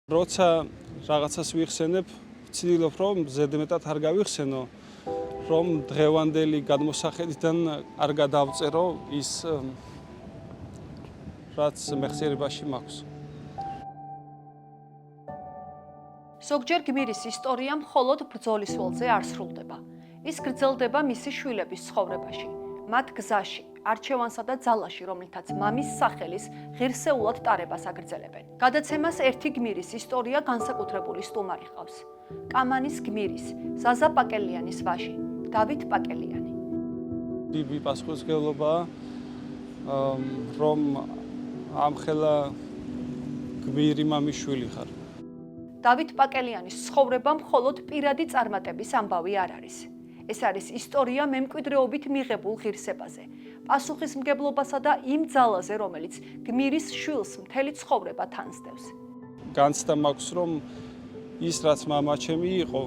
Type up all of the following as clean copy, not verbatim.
როცა რაღაცას ვიხსენებ, ვცდილობ რომ ზედმეტად არ გავიხსენო, რომ დღევანდელი გადმოსახედიდან არ გადავწერო ის რაც მეხსიერებაში მაქვს. ზოგჯერ გმირის ისტორია მხოლოდ ბრძოლის ველზე არ სრულდება. ის გრძელდება მისი შვილების ცხოვრებაში, მათ გზაში, არჩევანსა და ძალაში, რომლითაც მამის სახელის ღირსეულად ტარებას აგრძელებენ. გადაცემას ერთი გმირის ისტორია განსაკუთრებული სტუმარი ყავს. კამანის გმირის, ზაზა პაკელიანის ვაჟი, დავით პაკელიანი. დიდი პასუხისმგებლობაა, რომ ამხელა გმირი მამის შვილი ხარ. დავით პაკელიანის ცხოვრება მხოლოდ პირადი წარმატების ამბავი არ არის. ეს არის ისტორია მემკვიდრეობით მიღებულ ღირსებაზე, პასუხისმგებლობასა და იმ ძალაზე, რომელიც გმირის შვილს მთელი ცხოვრება თანსდევს. განცდა მაქვს, რომ ის რაც მამა ჩემი იყო,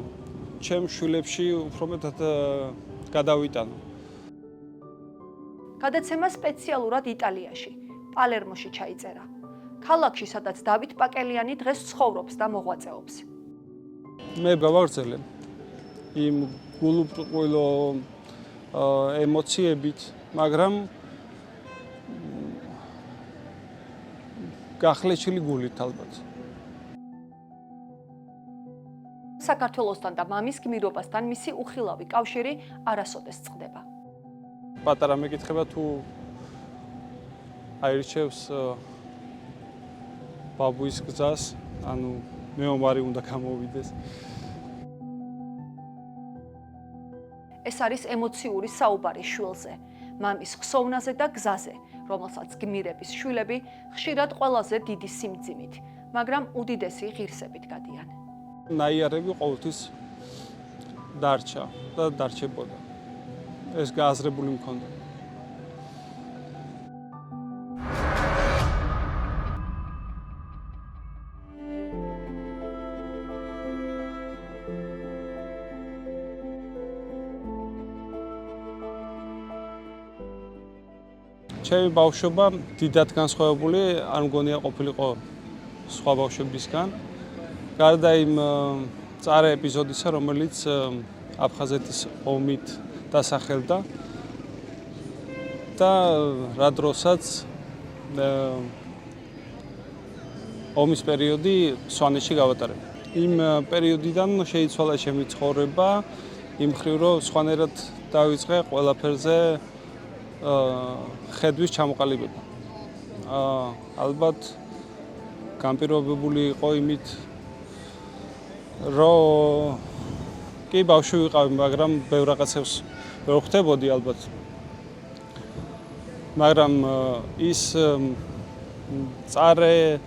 ჩემ შვილებში უფრო მეტად გადავიტანო. გადაცემა სპეციალურად იტალიაში, პალერმოში ჩაიწერა. ქალაქში, სადაც დავით პაკელიანი დღეს ცხოვრობს და მოღვაწეობს. მე გავაგრძელე იმ გულუბრყვილო ემოციებით, მაგრამ გახლეჩილი გულით ალბათ. საქართველოსთან და მამის გმირობასთან მისი უხილავი კავშირი არასოდეს წყდება. პატარა მეკითხება თუ აირჩევს ბაბუის გზას, ანუ მეომარი უნდა გამოვიდეს. ეს არის ემოციური საუბარი შვილზე, მამის ხსოვნაზე და გზაზე, რომელსაც გმირების შვილები ხშირად ყველაზე დიდი სიმძიმით, მაგრამ უდიდესი ღირსებით გადიან. ნაიარები ყოველთვის დარჩა და დარჩებოდა. ეს გააზრებული მქონდა. ჩემი ბავშვობა დიდად განსხვავებული არ მგონია ყოფილიყო სხვა ბავშვებისგან. გარდა იმ წარე ეპიზოდისა, რომელიც აფხაზეთის ომით დასახელდა და რა დროსაც ომის პერიოდი სვანეთში გავატარე. იმ პერიოდიდან შეიცვალა ჩემი ცხოვრება, იმ მხრივ რომ სხვანაირად დავიწყე ყველაფერზე ხედვის ჩამოყალიბება. ალბათ განპირობებული იყო იმით, რომ კი ბავშვი ვიყავი, მაგრამ ბევრ რაღაცებს ვერ ხვდებოდი ალბათ. მაგრამ ის წარე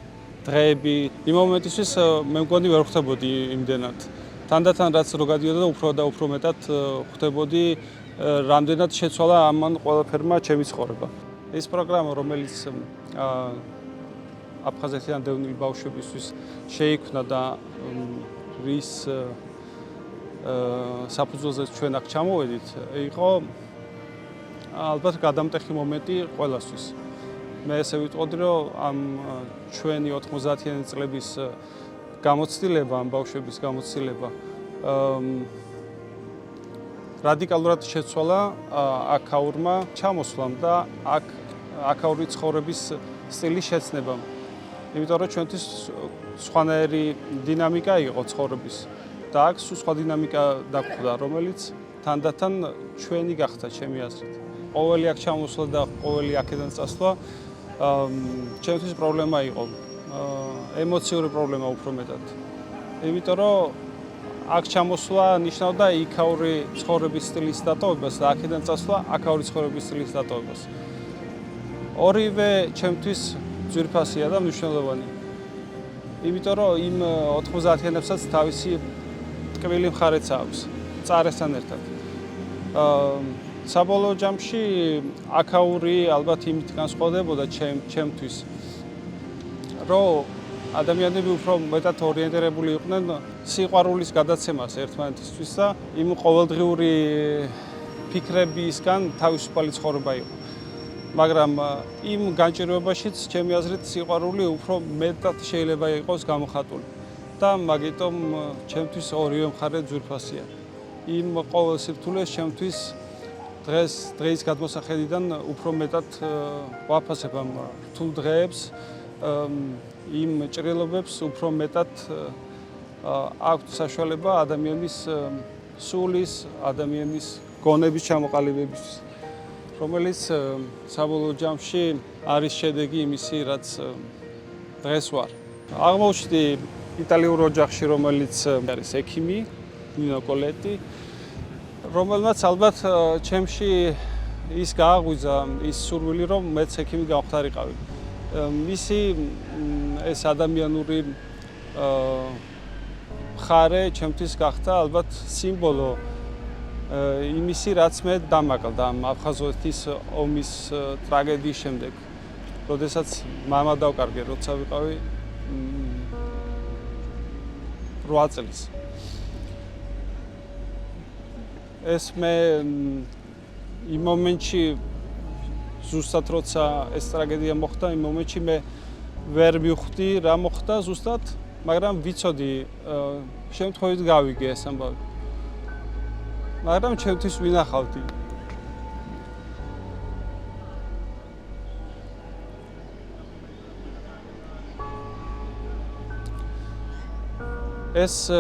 დღეები იმ მომენტისთვის მე მგონი ვერ ხვდებოდი იმდენად. თანდათან რაც რო გადიოდა, უფრო და უფრო მეტად ხვდებოდი რამდენად შეცვალა ამან ყველაფერმა ჩემი ცხოვრება. ეს პროგრამა, რომელიც აფხაზეთიდან დევნილი ბავშვებისთვის შეიქმნა და რის საფუძველზე ჩვენ აქ ჩამოვედით, იყო ალბათ გადამტეხი მომენტი ყველასთვის. მე ესე ვიტყოდი, რომ ამ ჩვენი 90-იანი წლების გამოცდილება, ამ ბავშვების გამოცდილება რადიკალურად შეცვალა აქაურმა ჩამოსვლამ და აქაური ცხოვრების სტილის შეცნებამ. იმიტომ რომ ჩვენთვის სხვანაირი დინამიკა იყო ცხოვრების და აქ სხვა დინამიკა დაგვხვდა, რომელიც თანდათან ჩვენი გახდა, ჩემი აზრით. ყოველი აქ ჩამოსვლა და ყოველი აქედან წასვლა ჩემთვის პრობლემა იყო. ემოციური პრობლემა უფრო მეტად. იმიტომ რომ აქ ჩამოსვლა ნიშნავდა იქაური ცხოვრების სტილის დატოვებას და აქედან წასვლა აქაური ცხოვრების სტილის დატოვებას. ორივე ჩემთვის ძვირფასია და მნიშვნელოვანი. იმიტომ რომ იმ 90-იანებსაც თავისი ტკბილი მხარეც აქვს, წარესთან ერთად. საბოლოო ჯამში აქაური ალბათ იმით განსხვავდებოდა ჩემთვის, რომ ადამიანები უფრო მეტად ორიენტირებული იყვნენ სიყვარულის გადაცემას ერთმანეთისთვის და იმ ყოველდღიური ფიქრებისგან თავისუფალი ცხოვრება იყო. მაგრამ იმ განჭირვებაშიც ჩემი აზრით სიყვარული უფრო მეტად შეიძლება იყოს გამოხატული. და მაგიტომ ჩემთვის ორივე მხარე ძვირფასია. იმ ყოველ სირთულეს ჩემთვის დღეის გადმოსახედიდან უფრო მეტად ვაფასებ ამ რთულ დღეებს, იმ ჭრილობებს უფრო მეტად აქვს საშუალება ადამიანის სულის, ადამიანის გონების ჩამოყალიბების, რომელიც საბოლოო ჯამში არის შედეგი იმისი, რაც დღეს ვარ. აღმოჩნდი იტალიურ ოჯახში, რომელიც არის ექიმი, ნინო კოლეტი, რომელმაც ალბათ ჩემში ის გააღვიძა ის სურვილი, რომ მეც ექიმი გავხდარიყავი. მისი ეს ადამიანური მხარე ჩემთვის გახდა ალბათ სიმბოლო იმისი, რაც მე დამაკლდა ამ აფხაზეთის ომის ტრაგედიის შემდეგ. როდესაც მამა დავკარგე, როცა ვიყავი 8 წლის. ეს მე იმ მომენტში ზუსტად როცა ეს ტრაგედია მოხდა, იმ მომენტში მე ვერ მივხვდი რა მოხდა ზუსტად, მაგრამ ვიცოდი შემთხვევით გავიგე ეს ამბავი. მაგრამ ჩემთვის ვინახავდი. ეს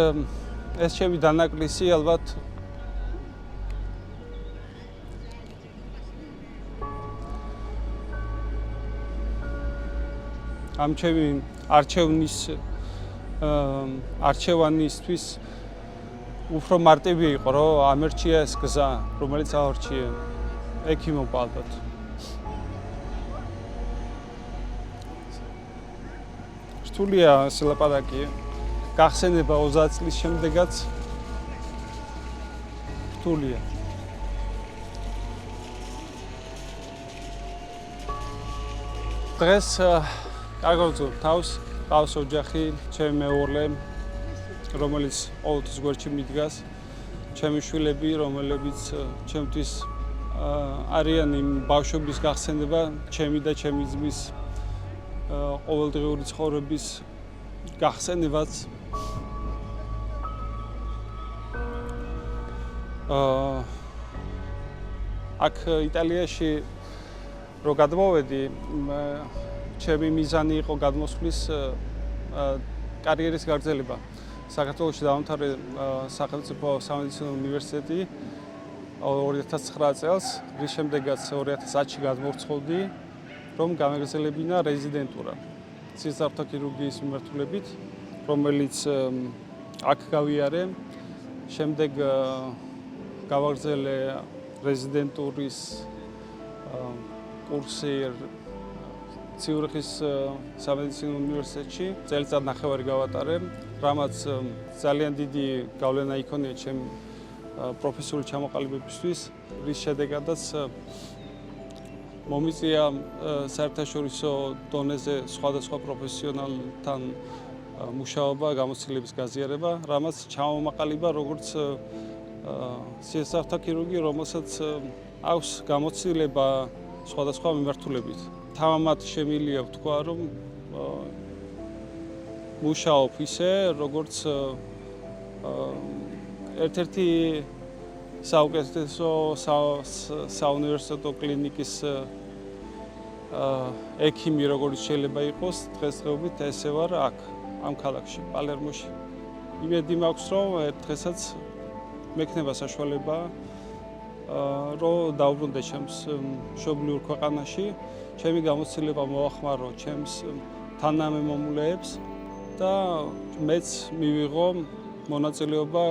ჩემი დანაკლისი ალბათ ამ ჩემი არჩევანისთვის უფრო მარტივი იყო, რომ ამერჩია ეს გზა, რომელიც ავარჩიე ექიმობა ალბათ. რთულია ეს ლაპარაკი. გახსენება 30 წლის შემდეგაც რთულია. დღეს გაგრძნობ თავს, ყავს ოჯახი, ჩემი მეუღლე, რომელიც ყოველთვის გვერდში მიდგას, ჩემი შვილები, რომლებიც ჩემთვის არიან იმ ბავშვობის გახსენება, ჩემი და ჩემი ძმის ყოველდღიური ცხოვრების გახსენებაც. აქ იტალიაში რო გადმოვედი, ჩემი მიზანი იყო გადმოსვლის კარიერის გაგრძელება. საქართველოში დავამთავრე სახელმწიფო სამედიცინო უნივერსიტეტი 2009 წელს, რის შემდეგაც 2010-ში გადმოვრცხოვდი, რომ გამეგრძელებინა რეზიდენტურა სისხლძარღვთა ქირურგიის მიმართულებით, რომელიც აქ გავიარე. შემდეგ გავაგრძელე რეზიდენტურის კურსი ციურიხის სამედიცინო უნივერსიტეტში. წელიწად ნახევარი გავატარე, რამაც ძალიან დიდი გავლენა იქონია ჩემი პროფესიული ჩამოყალიბებისთვის, რის შედეგადაც მომიწია საერთაშორისო დონეზე სხვადასხვა პროფესიონალთან მუშაობა, გამოცდილების გაზიარება, რამაც ჩამომაყალიბა როგორც სისხლძარღვთა ქირურგი, რომელსაც აქვს გამოცდილება სხვადასხვა მიმართულებით. თამამად შემიძლია ვთქვა, რომ მუშაობ ისე, როგორც ერთ-ერთი საუკეთესო საუნივერსიტეტო კლინიკის ექიმი, როგორც შეიძლება იყოს, დღესდღეობით ესე ვარ აქ, ამ ქალაქში, პალერმოში. იმედი მაქვს, რომ დღესაც მექნება საშუალება, რომ დავბრუნდე ჩემს მშობლიურ ქვეყანაში, ჩემი გამოცდილება მოახმარო ჩემს თანამემამულეებს და მეც მივიღო მონაწილეობა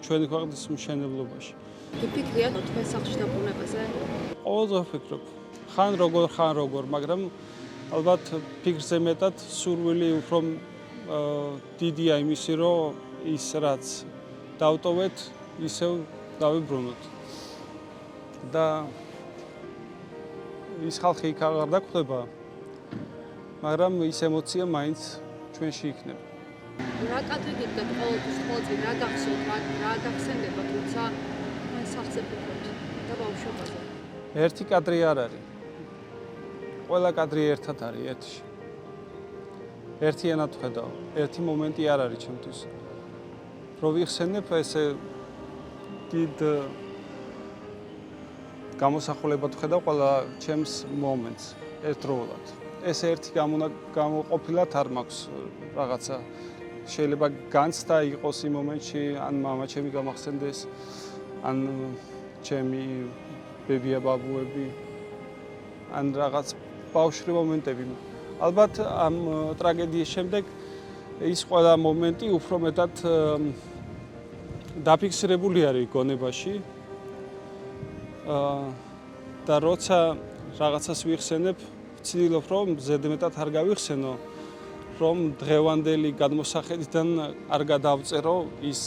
ჩვენი ქვეყნის მშენებლობაში. თუ ფიქრიათ თქვენ სახლში დაბრუნებაზე? ყოველდღე ვფიქრობ. ხან როგორ, მაგრამ ალბათ ფიქრზე მეტად სურვილი უფრო დიდია იმისი, რომ ის რაც დავტოვეთ, ისევ დავიბრუნოთ. და ის ხალხი იქ აღარ დაგვხვდება, მაგრამ ის ემოცია მაინც ჩვენში იქნება. რა კადრი გიდგათ ყოველთვის ხოლმე რა გახსოვთ, რა გახსენდება, თუმცა მან სახლზე ფიქრობთ და ბავშვობაზე. ერთი კადრი არ არის. ყველა კადრი ერთად არის ერთში. ერთიანად ვხედავ. ერთი მომენტი არ არის ჩემთვის. რო ვიხსენებ ესე დიდ გამოსახულებად ვხედავ ყველა ჩემს მომენტს ერთდროულად. ეს ერთი გამოყოფილად არ მაქვს რაღაცა. შეიძლება განცდა იყოს იმ მომენტში, ან მამა ჩემი გამახსენდეს, ან ჩემი ბებია ბაბუები, ან რაღაც ბავშვი მომენტები. ალბათ ამ ტრაგედიის შემდეგ ის ყველა მომენტი უფრო მეტად დაფიქსირებული არის გონებაში. და როცა რაღაცას ვიხსენებ, ვცდილობ რომ ზედმეტად არ გავიხსენო, რომ დღევანდელი გადმოსახედიდან არ გადავწერო ის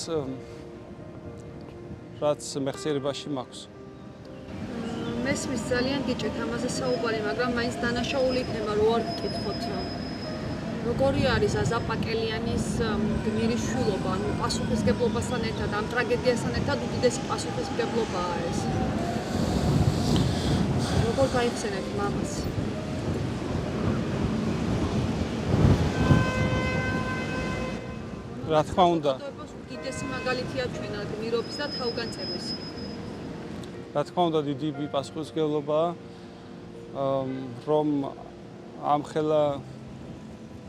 რაც მეხსიერებაში მაქვს. მესმის ძალიან გიჭირთ ამაზე საუბარი, მაგრამ მაინც დანაშაული იქნება რო არ გკითხოთ. როგორი არის აზაპაკელიანის გმირის შვილობა, ანუ პასუხისგებლობასთან ერთად, ამ ტრაგედიასთან ერთად უდიდესი პასუხისგებლობაა ეს. როგორ გაიხსენებთ მამას? რა თქმა უნდა, უდიდესი მაგალითია ჩვენ გმირობის და თავგანწირვის. რა თქმა უნდა, დიდი პასუხისგებლობაა, რომ ამხელა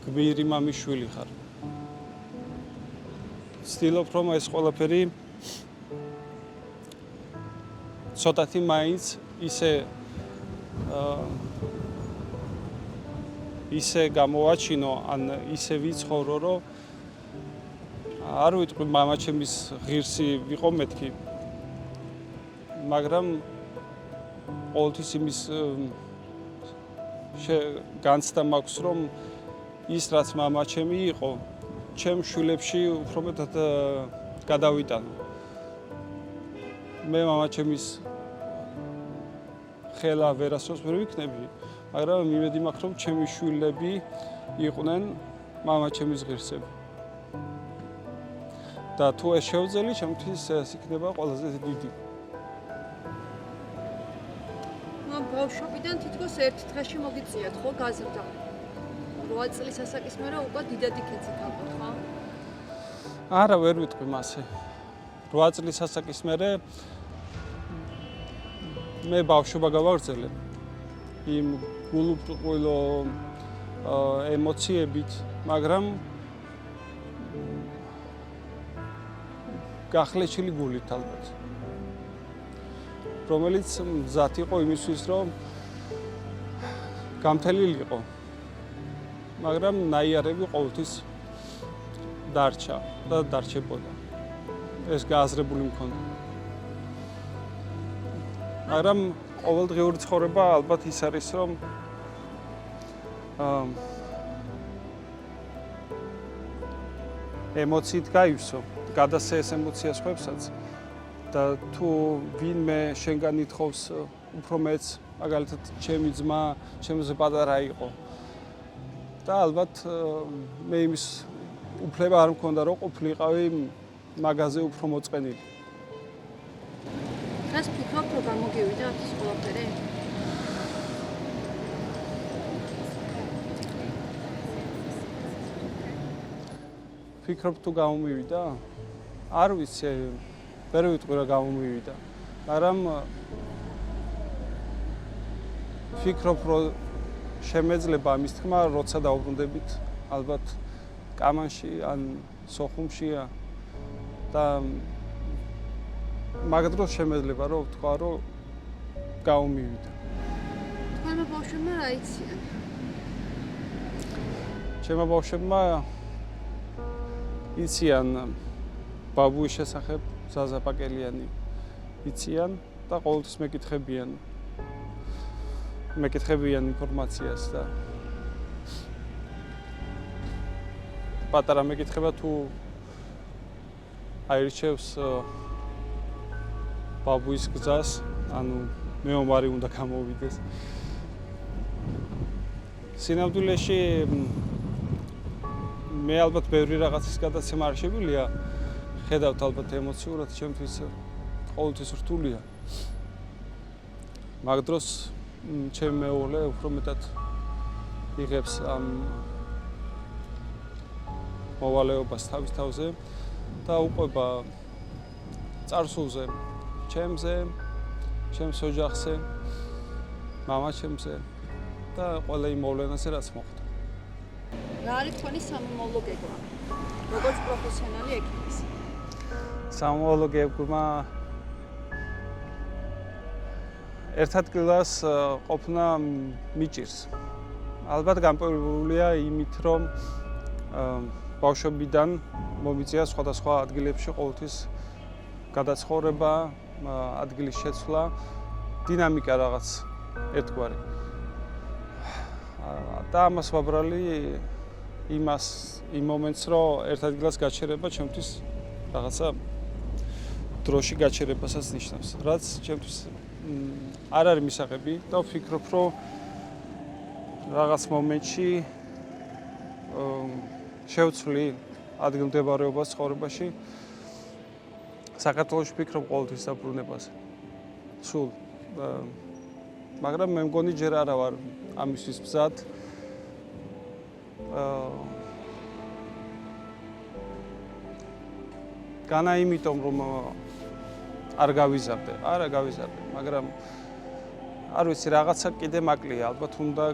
გმირი მამის შვილი ხარ. ვცდილობ რომ ეს ყველაფერი ცოტათი მაინც ისე გამოვაჩინო, ან ისე ვიცხოვრო, რომ არ ვიტყვი მამაჩემის ღირსი ვიყო მეთქი. მაგრამ ყოველთვის იმის განცდა მაქვს, რომ ის რაც მამაჩემი იყო, ჩემ შვილებში უფრო მეტად გადავიტანო. მე მამაჩემის ხელა ვერასდროს ვერ ვიქნები, მაგრამ იმედი მაქვს, რომ ჩემი შვილები იყვნენ მამაჩემის ღირსები. და თუ ეს შევძელი, ჩემთვის ეს იქნება ყველაზე დიდი. ბავშვობიდან თითქოს ერთ დღეში მოგიწიათ, ხო, გაზრდა? 8 წლის ასაკის მერე უკვე დიდად იქეცით ალბათ, ხო? არა, ვერ ვიტყვი მასე. 8 წლის ასაკის მერე მე ბავშვობა გავაგრძელე. იმ გულუბრყვილო ემოციებით, მაგრამ გახლეჩილი გულით ალბათ. რომელიც მზად იყო იმისთვის, რომ გამთელილიყო. მაგრამ ნაიარები ყოველთვის დარჩა და დარჩებოდა. ეს გააზრებული მქონდა. მაგრამ ყოველდღიური ცხოვრება ალბათ ის არის, რომ ემოციით გაივსო, გადასცე ეს ემოცია სხვებსაც და თუ ვინმე შენგან ითხოვს უფრო მეც, მაგალითად ჩემი ძმა, ჩემზე პატარა იყო. და ალბათ მე იმის უფლება არ მქონდა, რომ ყოფილიყავი მაგაზე უფრო მოწყენილი. დღეს ფიქრობ, რომ გამოგივიდა ეს ყველაფერი? ფიქრობ თუ გამომივიდა? არ ვიცი, ვერ ვიტყვი რა გამომივიდა. მაგრამ ფიქრობ, რომ შემეძლება ამის თქმა, როცა დავბრუნდებით ალბათ კამანში ან სოხუმშია და მაგ დროს შემეძლება რომ ვთქვა, რომ გამომივიდა. თქვენმა ბავშვებმა რა იციან? ჩემმა ბავშვებმა იციან ბაბუის შესახებ, ზაზა პაკელიანი იციან და ყოველთვის მეკითხებიან ინფორმაციას და პატარა მეკითხება თუ აირჩევს ბაბუის გზას, ანუ მეომარი უნდა გამოვიდეს. სინამდვილეში მე ალბათ ბევრი რაღაცის გადაცემა არ შეგვიძლია, ხედავთ ალბათ ემოციურად, ჩემთვის ყოველთვის რთულია. მაგ დროს ჩემი მეუღლე უფრო მეტად იღებს ამ მოვალეობას თავის თავზე და უყვება წარსულზე, ჩემზე, ჩემს ოჯახზე, მამაჩემზე და ყველა იმ მოვლენაზე, რაც მოხდა. რა არის თქვენი სამომავლო გეგმა? როგორც პროფესიონალი ექიმის? სამომავლო გეგმა ერთ ადგილას ყოფნა მიჭირს. ალბათ განპირობებულია იმით, რომ ბავშვობიდან მომიწია სხვადასხვა ადგილებში ყოველთვის გადაცხოვრება, ადგილის შეცვლა, დინამიკა რაღაც ერთგვარი. და ამას ვაბრალი იმ მომენტს, რომ ერთ ადგილას გაჩერება ჩემთვის რაღაცა დროში გაჩერებასაც ნიშნავს, რაც ჩემთვის არ არის მისაღები და ვფიქრობ, რომ რაღაც მომენტში შევცვლი ადგილმდებარეობას ცხოვრებაში. საქართველოში ვფიქრობ ყოველთვის დაბრუნებაზე. სულ მაგრამ მე მგონი ჯერ არა ვარ ამისთვის მზად. განა იმიტომ რომ არ გავიზარდე, მაგრამ არ ვიცი რაღაცა კიდე მაკლია, ალბათ უნდა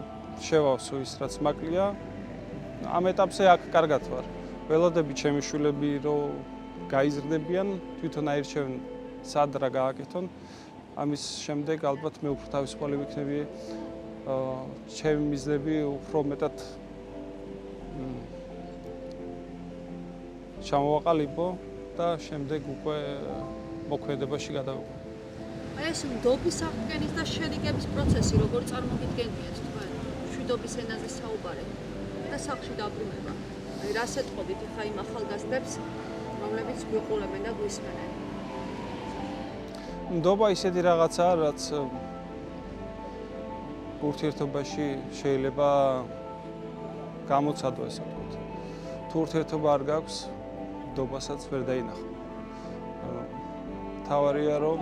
შევავსო ის რაც მაკლია. ამ ეტაპზე აქ კარგად ვარ. ველოდები ჩემი შვილები რომ გაიზრდებიან, თვითონ აირჩევენ სად რა გააკეთონ. ამის შემდეგ ალბათ მე უფრო თავისუფალი ვიქნები, ჩემი მიზნები უფრო მეტად ჩამოვაყალიბო და შემდეგ უკვე მოქმედებაში გადავიდე. აი ეს ნდობის აღდგენის და შედიგების პროცესი როგორ წარმოგიდგენიათ თქვენ? მშვიდობის ენაზე საუბარი და სახლში დაბრუნება. აი რას ეტყობთ ახლა იმ ახალგაზრდებს, რომლებიც გვიყურებენ და გვისმენენ? ნდობა ისეთი რაღაცაა, რაც ურთიერთობაში შეიძლება გამოცადო, ესე ვთქვათ. თუ ურთიერთობა არ გაქვს, ნდობასაც ვერ დაინახო. თავარია რომ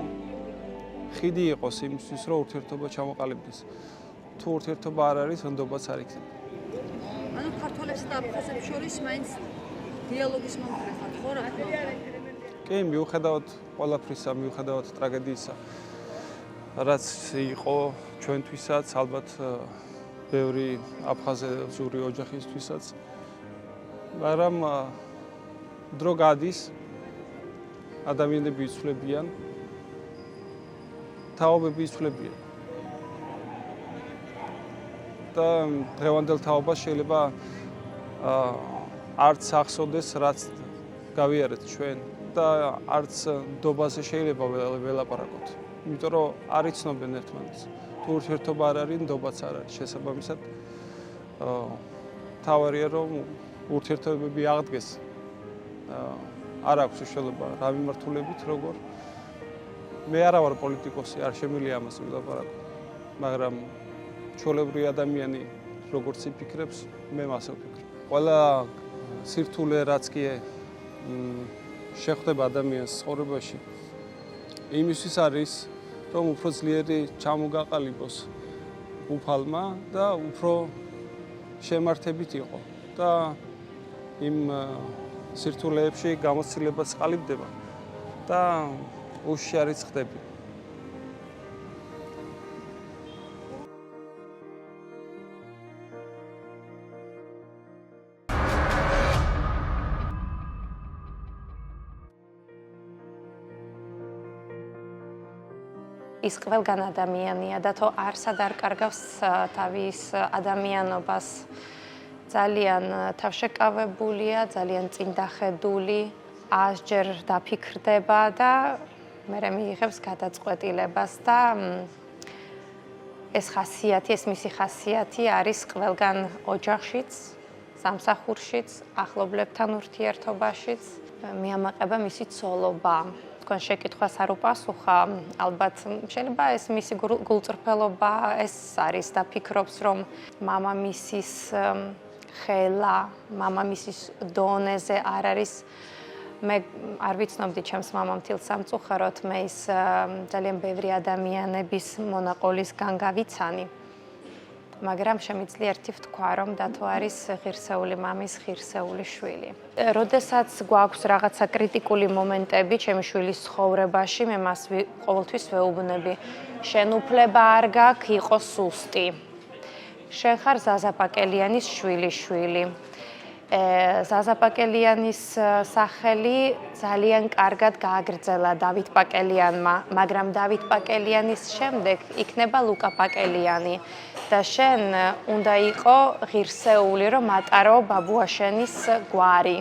ხიდი იყოს იმისთვის, რომ ურთიერთობა ჩამოყალიბდეს. თუ ურთიერთობა არ არის, ნდობაც არ იქნება. ანუ ქართველებს და აფხაზებს შორის მაინც დიალოგის მომხრე ხართ, ხო რა თქმა უნდა? კი, მიუხედავად ყველაფრისა, მიუხედავად ტრაგედიისა, რაც იყო ჩვენთვისაც, ალბათ ბევრი აფხაზური ოჯახისთვისაც, მაგრამ დრო გადის, ადამიანები იცვლებიან, თაობები იცვლებიან. და დღევანდელ თაობას შეიძლება არც ახსოვდეს, რაც გავიარეთ ჩვენ და არც ნდობაზე შეიძლება ველაპარაკოთ. იმიტომ რომ არ იცნობენ ერთმანეთს. თუ ურთიერთობა არ არის, ნდობაც არ არის. შესაბამისად, თავარია რომ ურთიერთობები აღდგეს. არ აქვს უშუალობა რა მიმართულებით, როგორ. მე არა ვარ პოლიტიკოსი, არ შემიძლია ამას ვილაპარაკო. მაგრამ ჩვეულებრივი ადამიანი როგორც იფიქრებს, მე მასე ვფიქრობ. ყველა სირთულე რაც კი შეხვდება ადამიანს ცხოვრებაში, იმისთვის არის, რომ უფრო ძლიერი ჩამოგაყალიბოს უფალმა და უფრო შემართებით იყო და იმ სირთულეებში გამოცდილებაც ყალიბდება და უშიარიც ხდები. ის ყველგან ადამიანია და თუ არსად არ კარგავს თავის ადამიანობას, ძალიან თავშეკავებულია, ძალიან წინდახედული, ასჯერ დაფიქრდება და მერე მიიღებს გადაწყვეტილებას და ეს ხასიათი, ეს მისი ხასიათი არის ყველგან ოჯახშიც, სამსახურშიც, ახლობლებთან ურთიერთობაშიც. მიამაყება მისი ცოლობა. თქვენ შეკითხვას არ უპასუხა, ალბათ შეიძლება ეს მისი გულწრფელობა ეს არის და ფიქრობს, რომ მამამისის ხელა, მამამისის დონეზე არ არის. მე არ ვიცნობდი ჩემს მამამთილს სამწუხაროდ, მე ის ძალიან ბევრი ადამიანების მონაყოლისგან გავიცანი. მაგრამ შემიძლია ერთი ვთქვა, რომ დათო არის ღირსეული მამის ღირსეული შვილი. როდესაც გვაქვს რაღაცა კრიტიკული მომენტები ჩემი შვილის ცხოვრებაში, მე მას ყოველთვის ვეუბნები, შენ უფლება არ გაქვს იყოს სუსტი. შენ ხარ ზაზა პაკელიანის შვილი. ზაზა პაკელიანის სახელი ძალიან კარგად გააგრძელა დავით პაკელიანმა, მაგრამ დავით პაკელიანის შემდეგ იქნება ლუკა პაკელიანი და შენ უნდა იყო ღირსეული, რომ ატარო ბაბუაშენის გვარი.